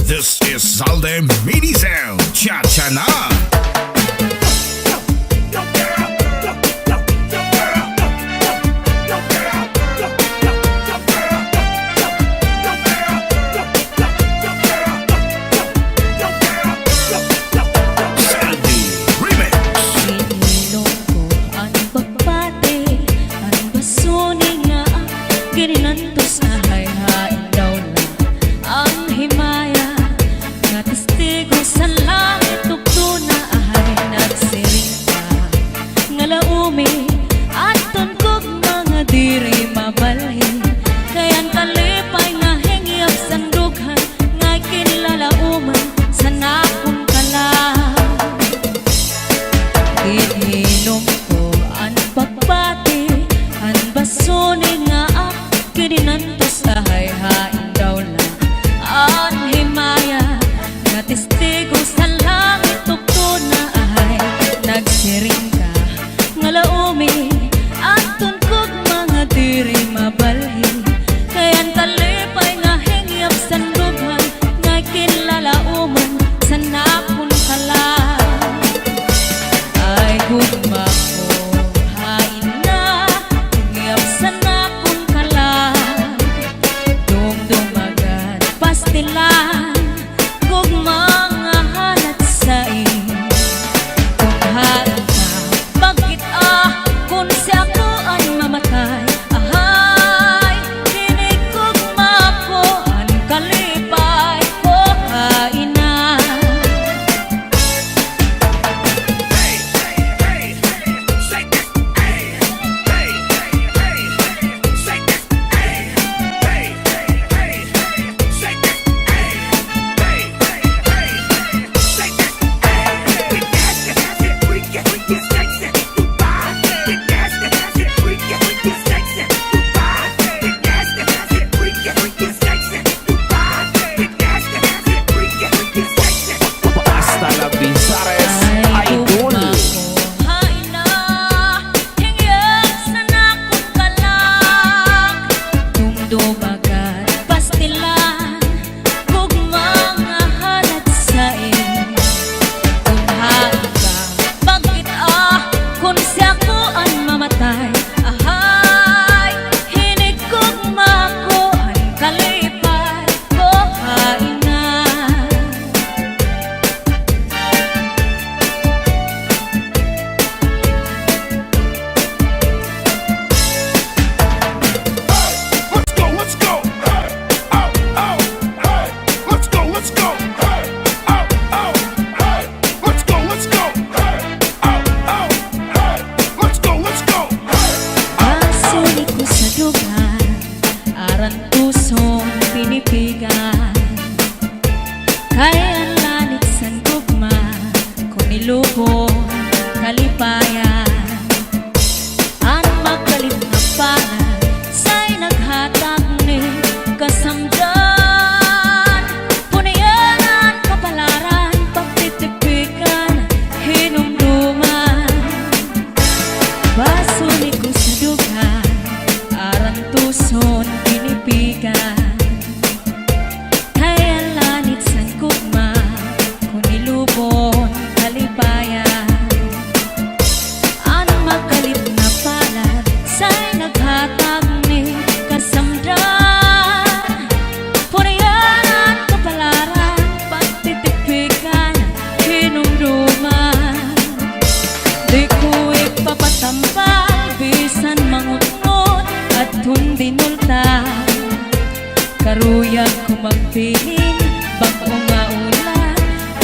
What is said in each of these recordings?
This is Salde Mini Sound. Cha-cha na! Karuyag ko magpiling, bako nga ulan,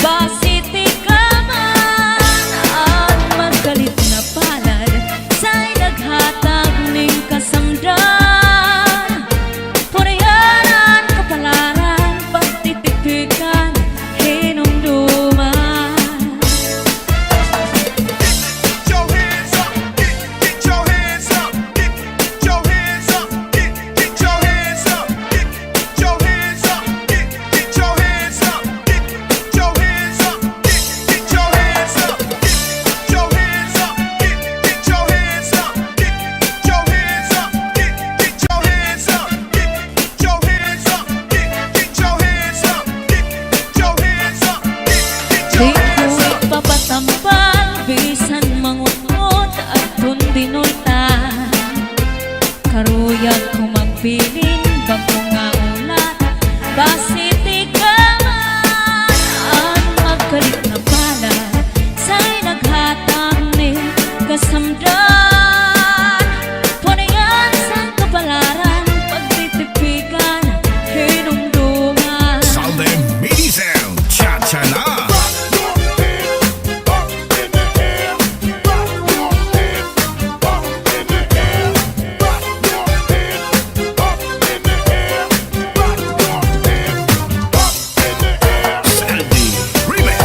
basiti ka man. At magkalit na palad, sa'y naghatag ning kasamdan. Punayanan, kapalaran, pagtitipikan, hinumduman. Get your bangko nga ulat basiti ka man ang magkalit na pala sa'y naghatang ni kasamdan punayan sa kapalaran pagtitipigan hinumdungan Salde Mini Sound Cha-cha na. Saldi Remix.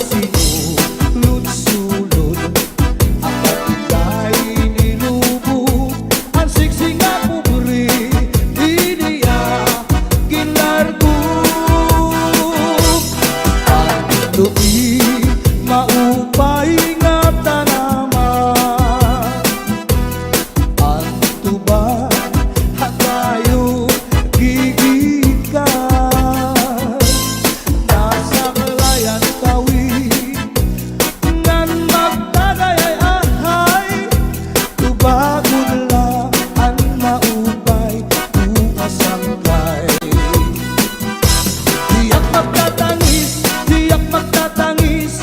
sinulod-sulod ang patigay nilubog ang siksing nga pobre iniya gilargog ang lupi maupay nga tanaman ang tuba hatayo gigikan nasa kalayan kawin ngan magdadayay-ahay tubagod lang ang maupay umasangkay tiyak magtatangis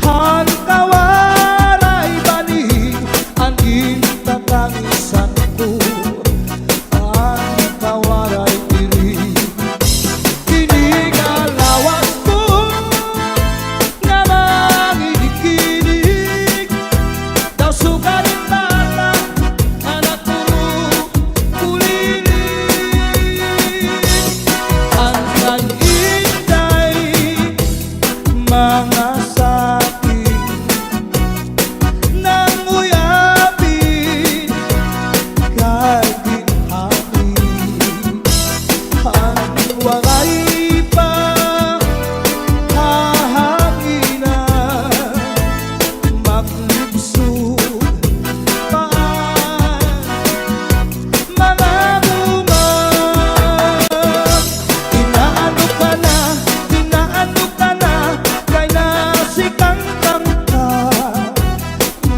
han kawaray banig ang gintatangisan ko ang kawaray diri kinigalawas ko nga manginig-inig daw sugarin bata anak puro kulinig ang kanyintay mga saking nang uyapin kay ginhapin ang wangay pa hahanginan maglubsog paan mga bunga inaano ka na kay nasikang kangka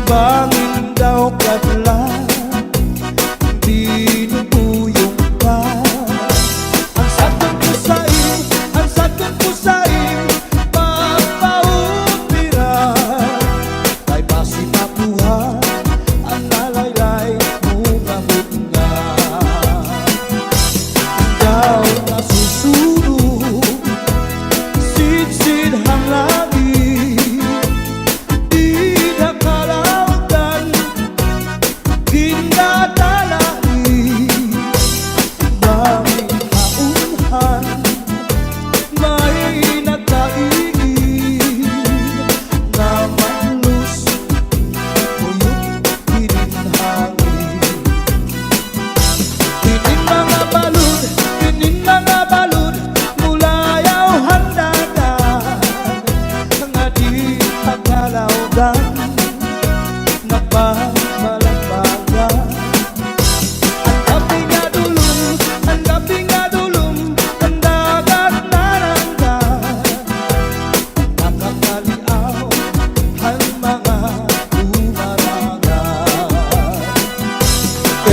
bangin daw kadlan binubuyong ka ang sakong pusain pagpaupira kay basi makuha ang nalaylay mga bunga daw nasusunog sidsid hang langit di nakalawdan ginadalai bangin haunhan may nagkaigin na manlus uyok hininhangin Kinin mga balud mulayaw handagan nga di pagkalawdan nagpamalambagan ang gabi nga dulong ang dagat naranggan nakakaliaw ang mga umarangan.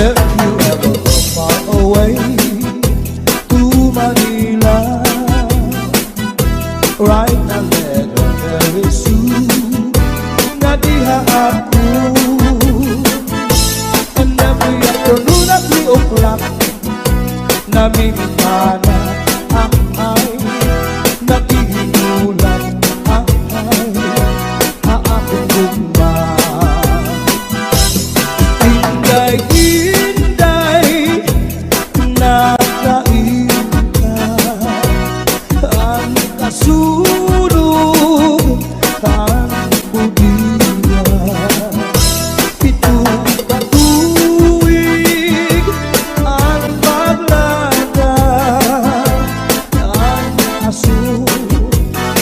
If you ever go far away to Manila, write a letter very soon na diha ako. And every afternoon at 3 o'clock namimikana ang ay nakihinulan ang ay haakong gugma Inday nakainta ang kasulog ang budiya pitong batuig ang paglada ang aso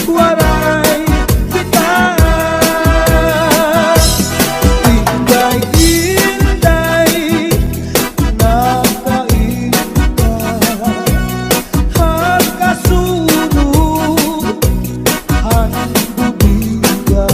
waray kita Inday nakainta ang kasulog ang budiya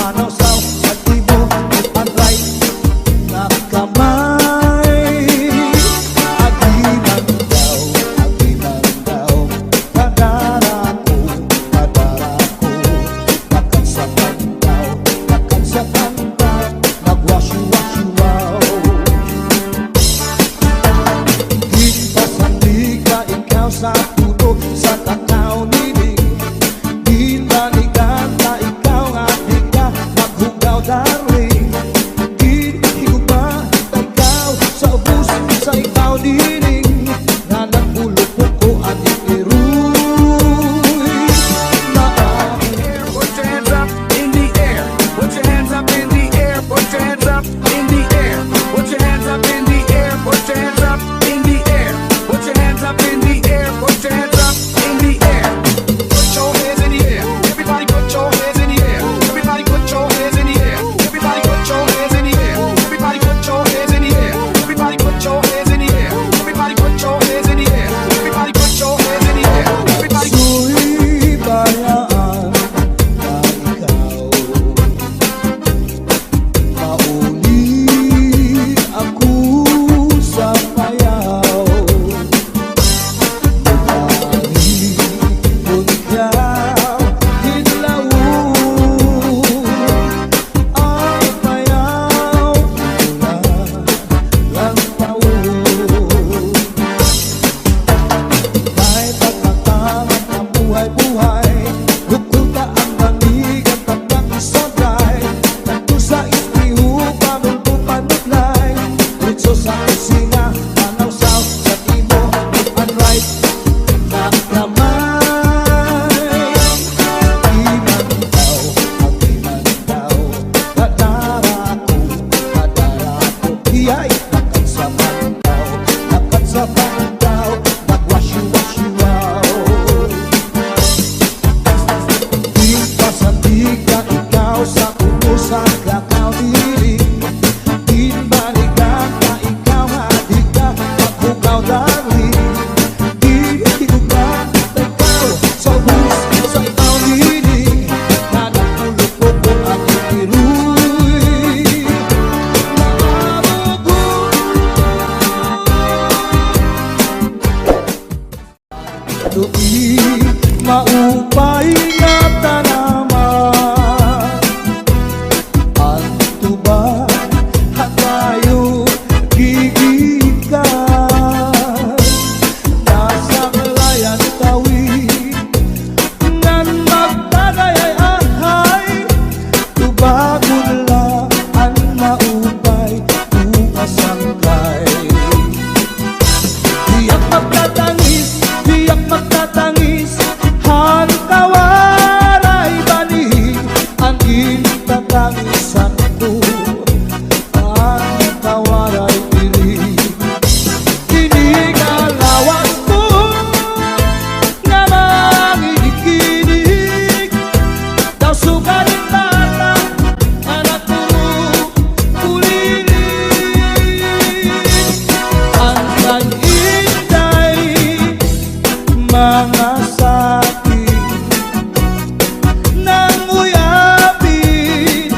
Panausaw sa tibo at right na kamay. Agiman daw, kadara ko, nakagsakan daw, nagwasyu-wasyu-waw. Ginpasandi ka ikaw sa puno, sa kakao nining. Ginbalikan ka ikaw at ika, maghugaw darling. Ginhiguba ikaw sa ubus, sa ikaw nining. Na nagpulupok ko at ikiruy. Put your hands up in the air. Put your hands up in the air. Put your hands up in the air. Put your hands up in the air. Put your hands up in the air. Put your hands up in the air. Put your hands up in the air. Put your hands in the air. Everybody put your hands in the air. Everybody put your hands in the air. Everybody put your hands in the air. Everybody put your hands in the air. Everybody put your hands in the air. Everybody put your hands in the air. Everybody put your hands in the air. Everybody. Su'y bayaan na ikaw, mauli ako sa payaw. Bumali kung ikaw hinlawon, ang payaw mula lang taon. May pagkatangan ang buhay-buhay, bukulta ang manig at tapang isabay. Nagtusa ispiho, pamulpo panuglay, ritso sa kusina, panausaw sa timo, and right na kamay. Agiman daw, kadara ko, iyay, nakagsapan daw, nagwasyu-wasyu-waw. Ginpasandi ka ikaw sa puno, sa kakao nining. Ginbalikan ka ikaw at ika, maghugaw darling. Ginhiguba ikaw sa ubus, sa ikaw nining. Na nagpulupok ko at ikiruy. Do'i maupay na tanaman, ang tuba at tayo gigikan. Nasa layan tawid ngan magtagay ay ahay, tubagon lang ang maupay ukasangkay. Tiyak magtatangis, hantawaray bani, ang intatangisan ko, ang tawaray piling. Kinigalawas ko na mangikinig, daw sugalit tata, anak puro kuliling. Ang kag-inday, mga sakit nang uyapin,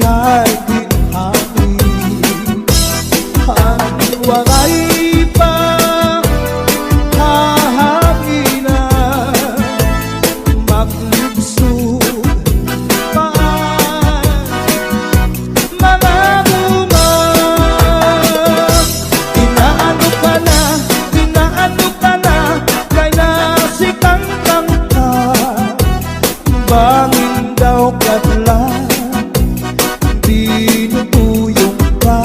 kahit dinhapin. Ang waray pa hahanginan, maglubsog paan mga buman. Inaano ka na, kay nasikang kangka. Bangin daw kadlan, tinutuyong ka.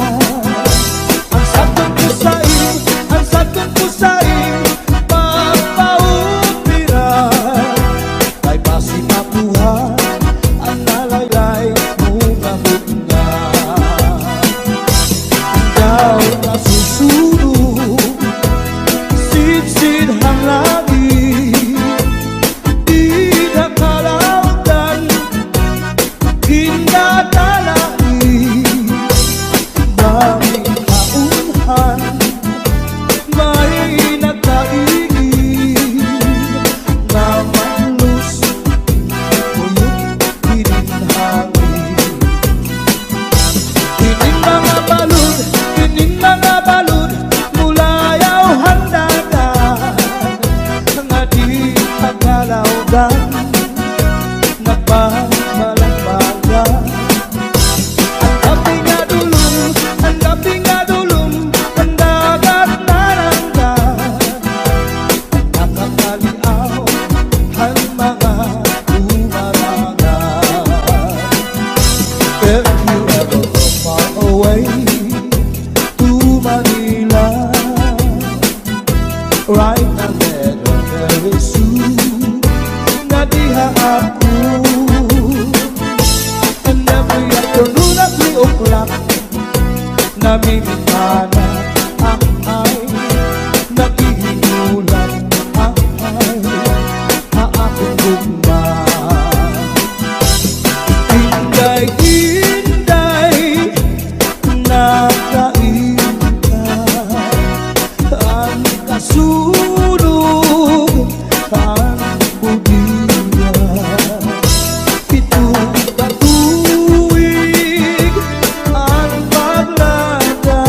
Ang sagot ko sa'yo, pagpaupira. Kay basi mabuhay, ang nalaylay mo gamot nga. Ikaw na susunod, sid-sid hang lagi, di nakalautan, kinadalai. Daming kaunhan, may nagkaigin, na malus, uyot, pininhangin. Minamintana ay naghihinulat ay aakong gugma. Hinday-hinday nakain ka, ang kasunog ang budiya. Pitong katuwig ang paglada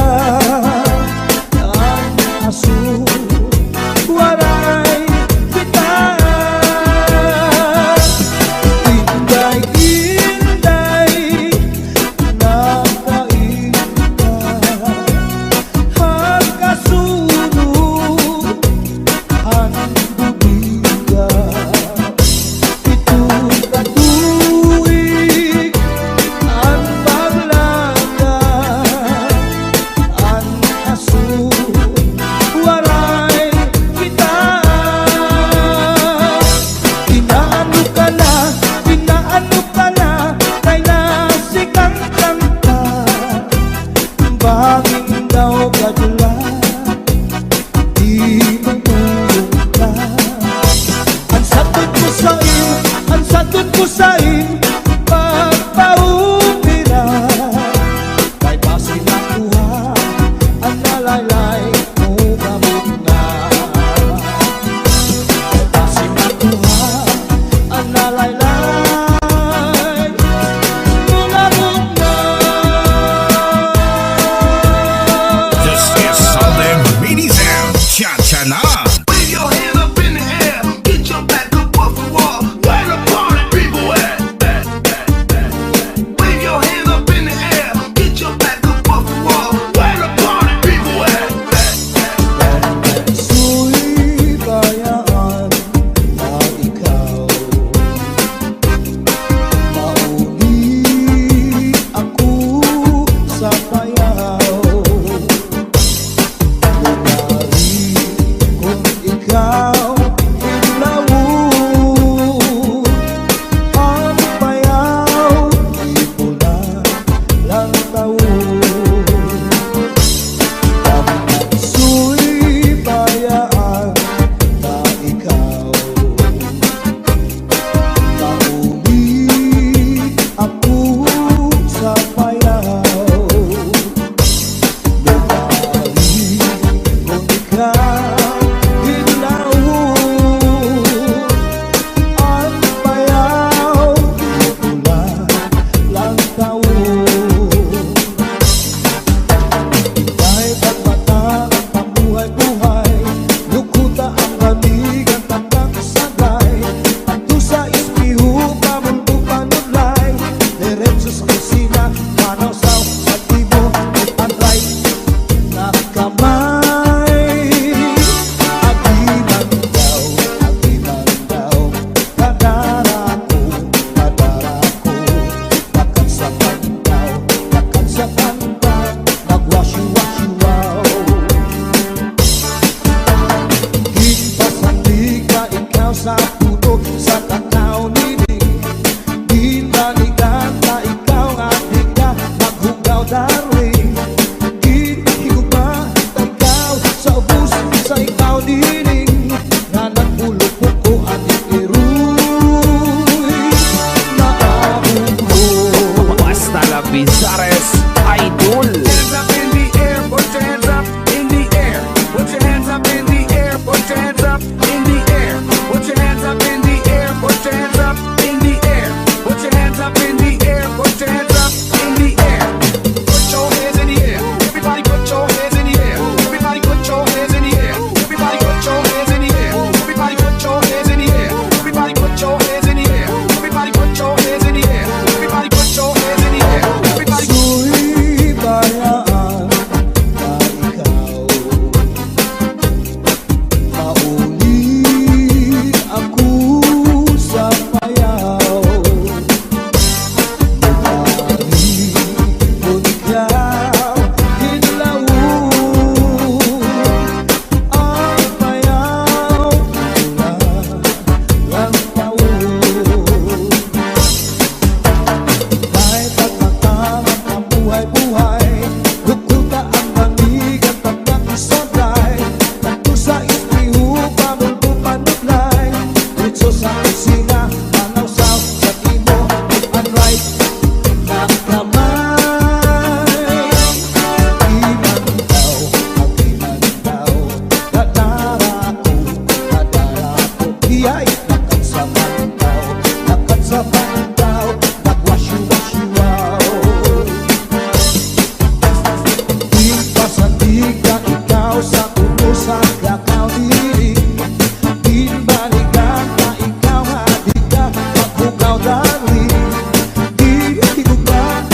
ng kamay. Di man ikaw, di man ikaw, kadarako, iya'y lakat sa pantaw, nagwasyu-wasyu-waw. Di pasandiga ikaw sa utusan kakaw diring, di balikan na ikaw hadika, maghugaw darling. Di higuba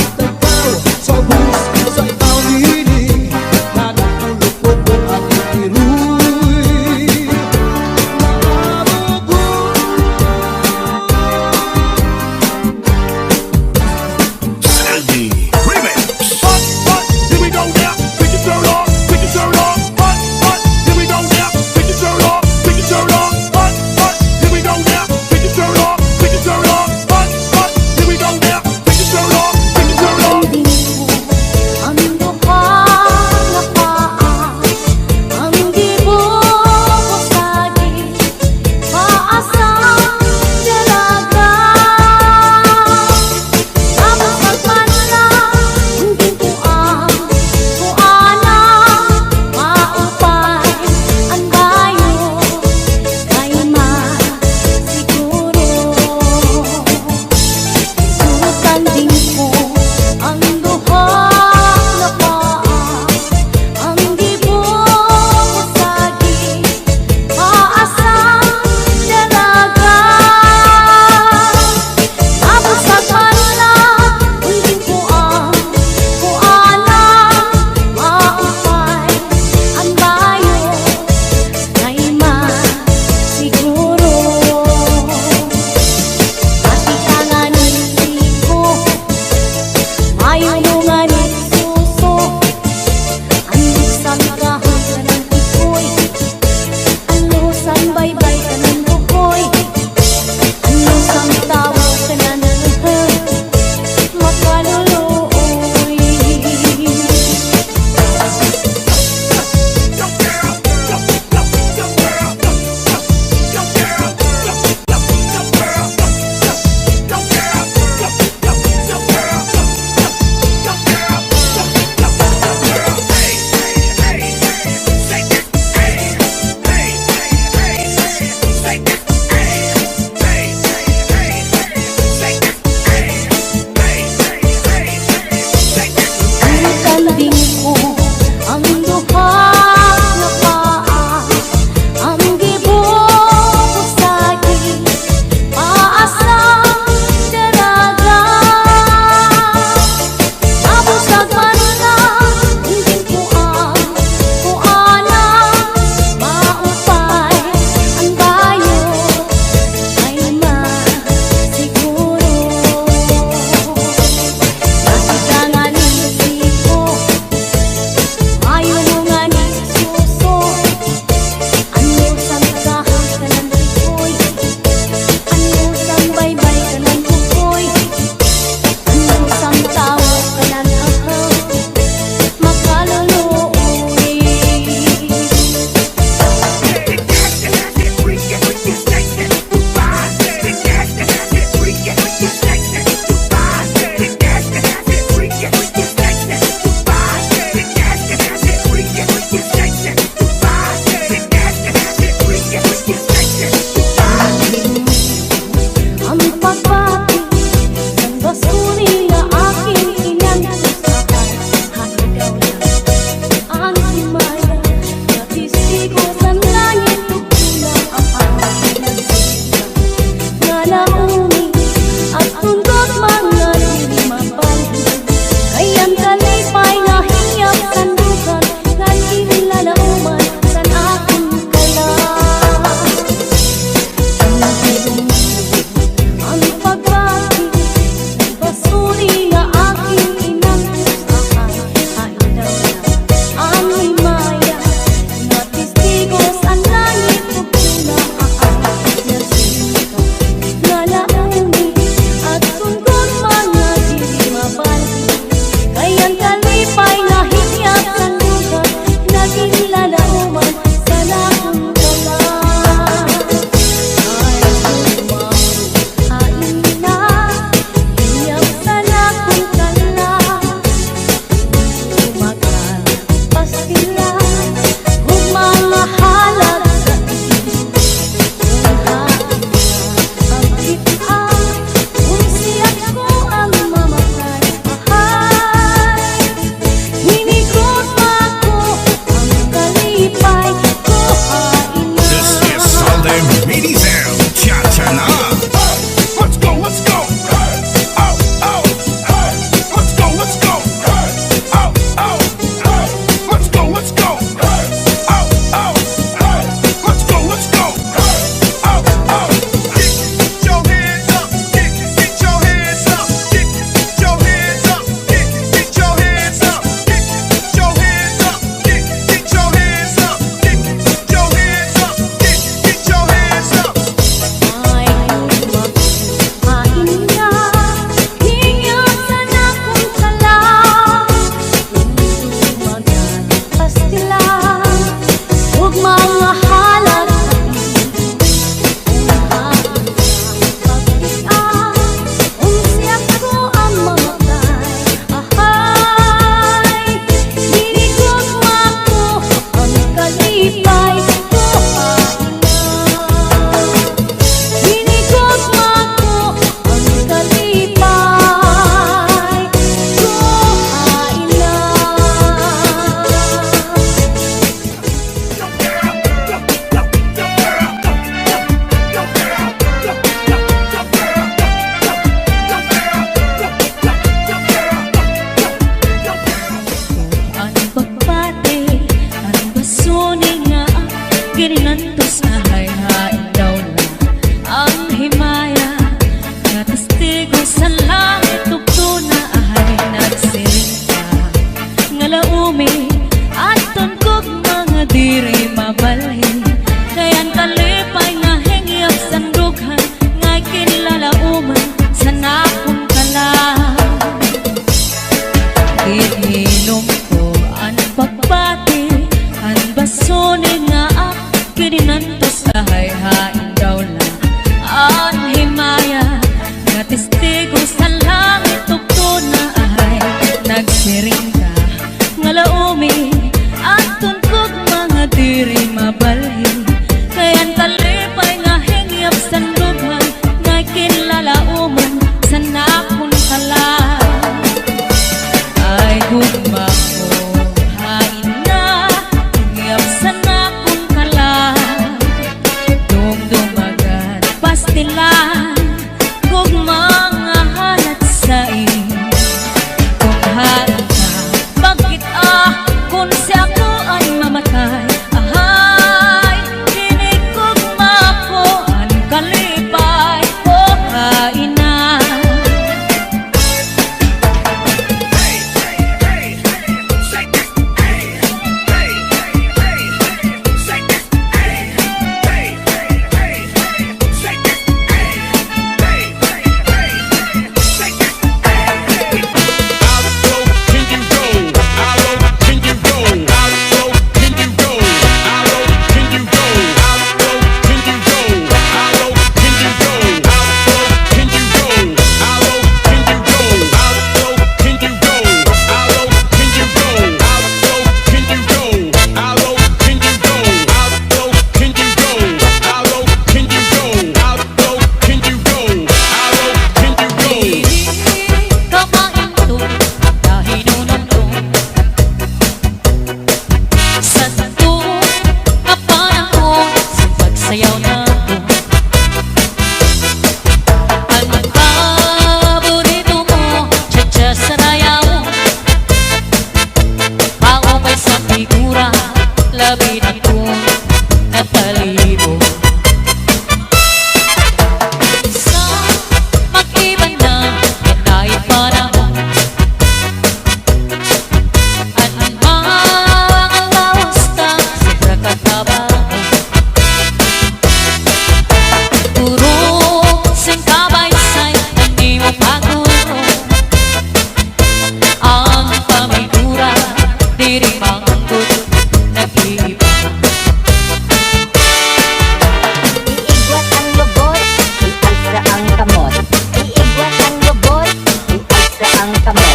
Babae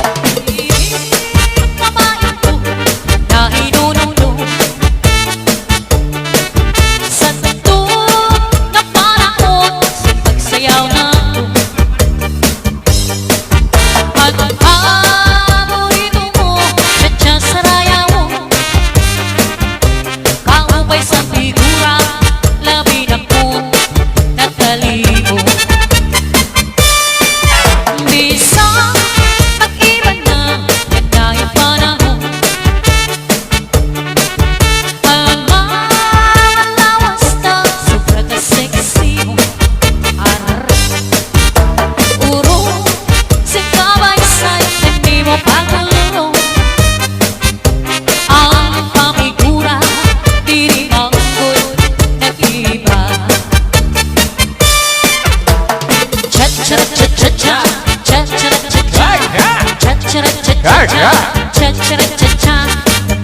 ko na inununo sa tugtog na panahon sa pagsayaw na to. At paborito mo, tsa-tsa sa raya mo, kaupay sa figura, labi na po na talibo. Bisang mag-iba na, ganda yung panahon. Ang mga lawas na, sobra ka sexy mo. Urong, sikabay sa'yo, hindi mo pagkalaro. Ang pamigura, dinibanggol, nag-iba. Cha-cha-cha-cha-cha, cha-cha-cha-cha-cha, cha-cha-cha-cha-cha, cha-cha-cha-cha-cha,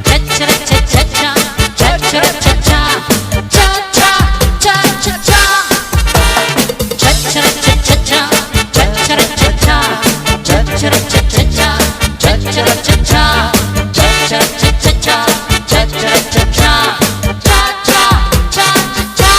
cha-cha-cha-cha-cha, cha-cha-cha-cha, cha-cha-cha-cha-cha, cha-cha-cha-cha-cha, cha-cha-cha-cha-cha, cha-cha-cha-cha-cha, cha-cha-cha-cha, cha-cha-cha-cha-cha, cha-cha-cha-cha, cha-cha-cha-cha.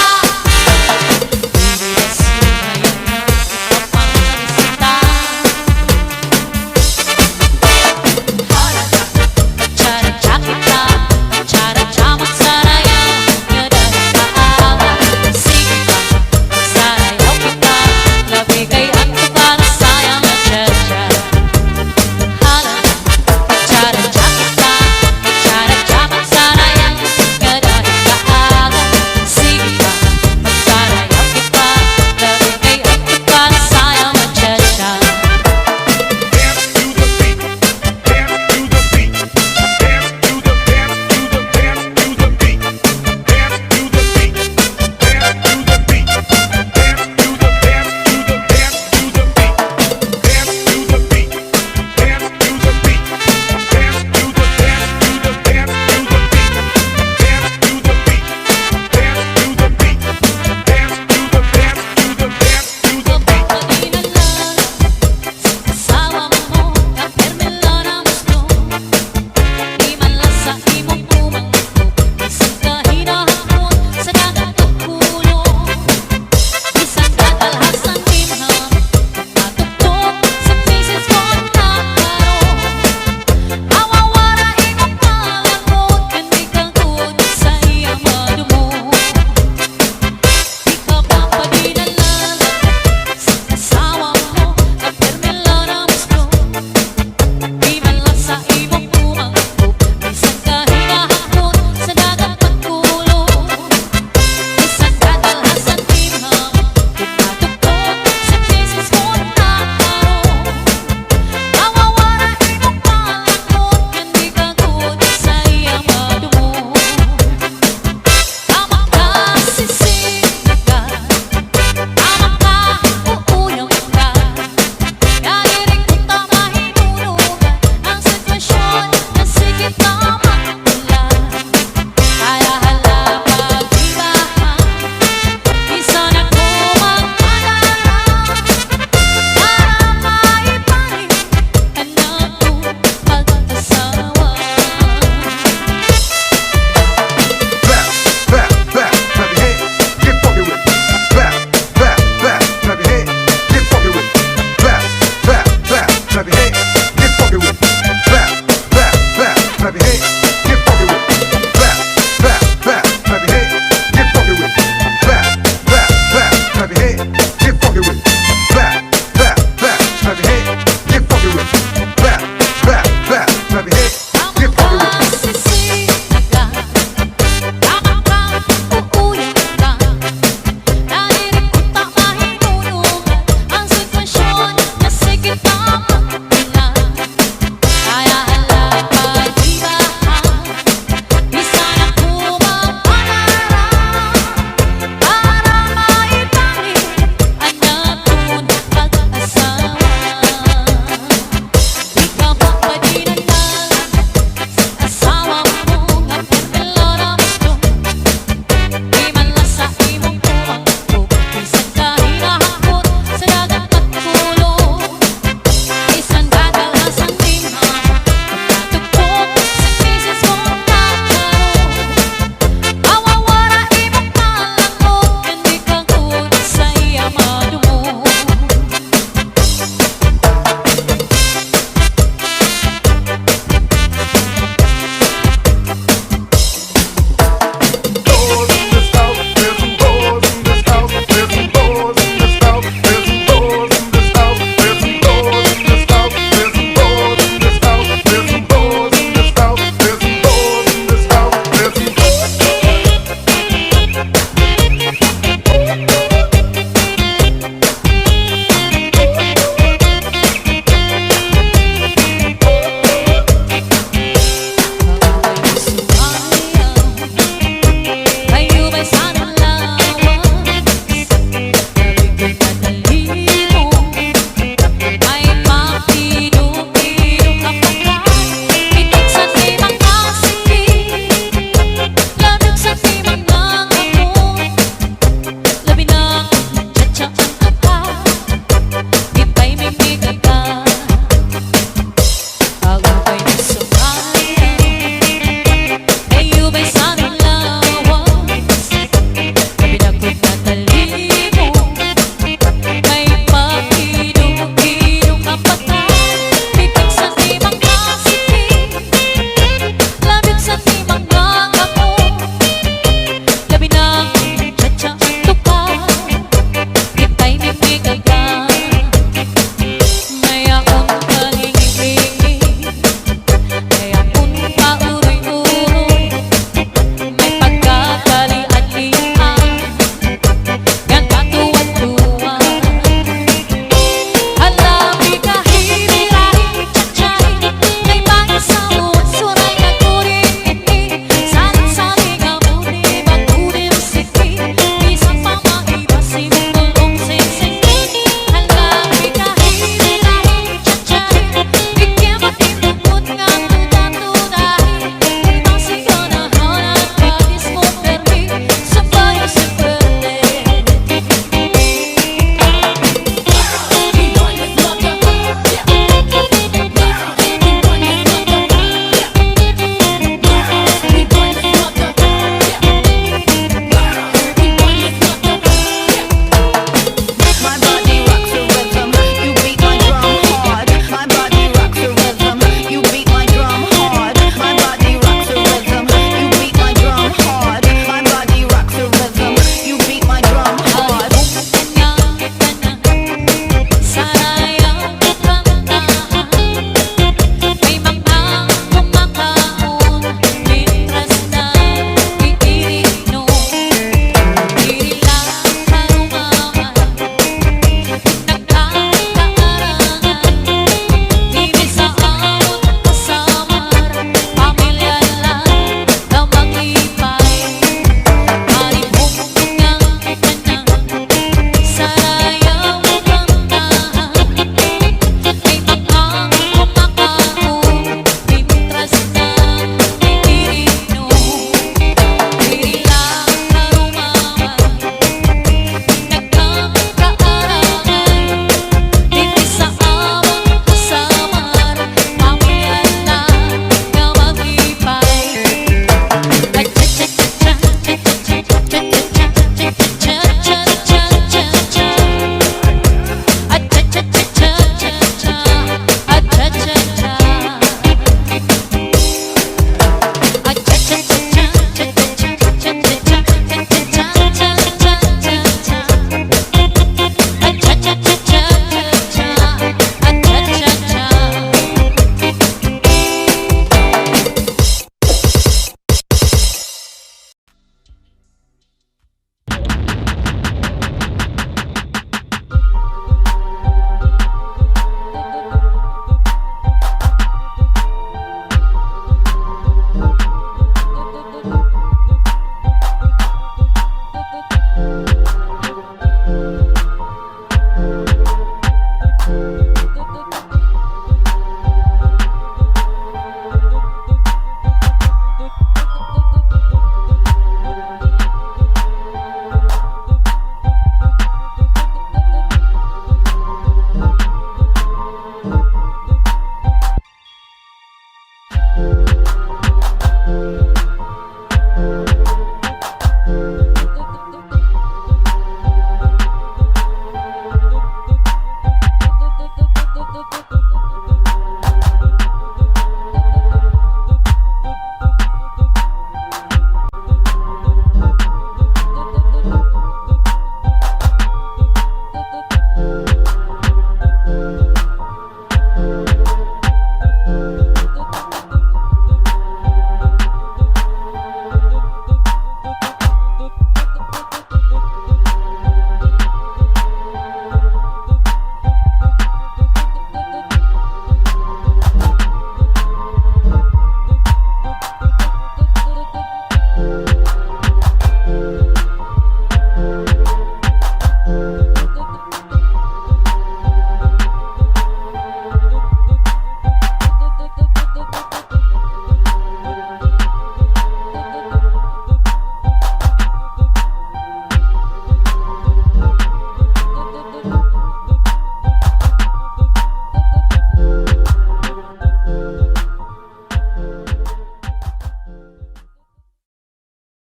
Clap your hands, get funky with it. Clap, clap, clap, clap your hands.